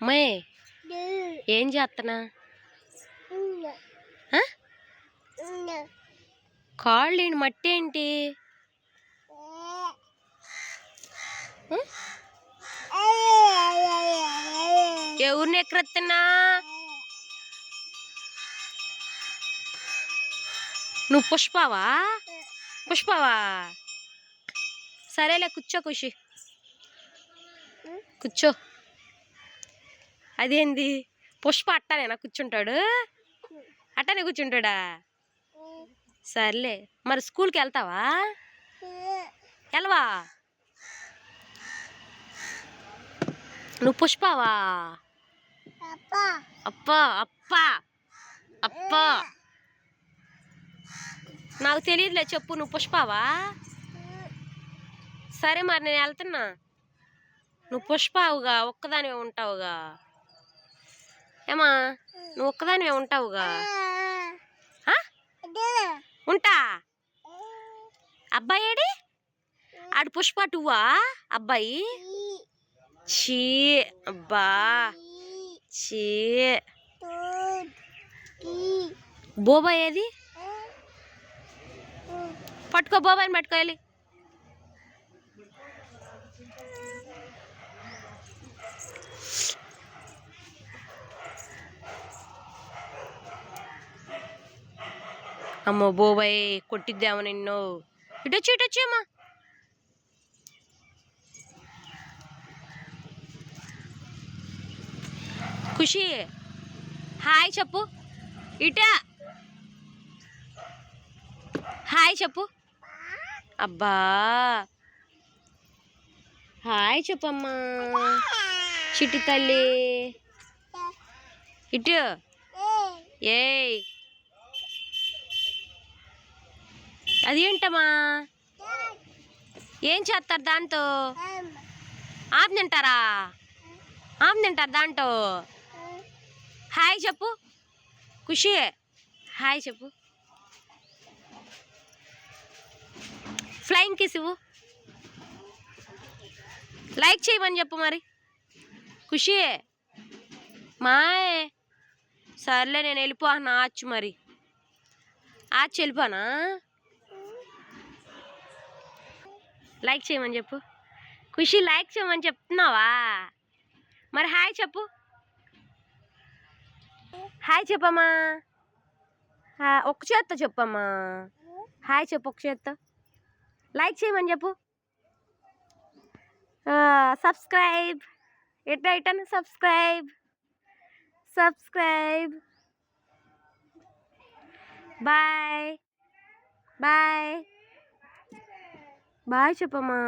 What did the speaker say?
మే ఏం చేస్తున్నా? కాళ్ళు ఏంటి? మట్టి ఏంటి? ఎవరిని ఎక్కరెత్తున్నా? నువ్వు పుష్పవా? పుష్పవా? సరేలే, కూర్చో ఖుషి, కూర్చో. అదేంది పుష్ప అట్టానేనా కూర్చుంటాడు? అట్టానే కూర్చుంటాడా? సర్లే, మరి స్కూల్కి వెళ్తావా? వెళ్ళవా? నువ్వు పుష్పవా? అప్పా అప్పా అప్పా నాకు తెలియదులే, చెప్పు. నువ్వు పుష్పవా? సరే మరి నేను వెళ్తున్నా. నువ్వు పుష్పవుగా, ఒక్కదానివే ఉంటావుగా. ఏమా, నువ్వు ఒక్కదానివే ఉంటావుగా. ఉంటా. అబ్బాయి ఏడి? ఆడు పుష్ప 2వా అబ్బాయి? చీ, అబ్బా చీ. బోబాయ్ ఏది? పట్టుకో, బోబాయిని పట్టుకోవాలి. అమ్మో బోబాయ్ కొట్టిద్దాము నిన్ను. ఇటొచ్చి ఇటొచ్చి అమ్మా. ఖుషి హాయ్ చెప్పు. ఇట హాయ్ చెప్పు. అబ్బా హాయ్ చెప్పమ్మా చిట్టి తల్లి. ఇటు ఏయ్, అదేంటమ్మా? ఏం చేస్తారు దాంతో? ఆమె తింటారా? ఆమె తింటారు దాంతో? హాయ్ చెప్పు ఖుషి, హాయ్ చెప్పు. ఫ్లయింగ్ కిస్ ఇవ్వు. లైక్ చేయమని చెప్పు మరి ఖుషి. మాయ్ సర్లే, నేను వెళ్ళిపోనా? ఆచ్చు మరి ఆచ్చు వెళ్ళిపోనా? లైక్ చేయమని చెప్పు ఖుషి. లైక్ చేయమని చెప్తున్నావా? మరి హాయ్ చెప్పు. హాయ్ చెప్పమ్మా. ఒక్క చేత్తో చెప్పమ్మా. హాయ్ చెప్పు ఒక్క చేత్తో. లైక్ చేయమని చెప్పు. సబ్స్క్రైబ్. ఇటను subscribe. Subscribe. Bye bye bye చెప్పమ్మా.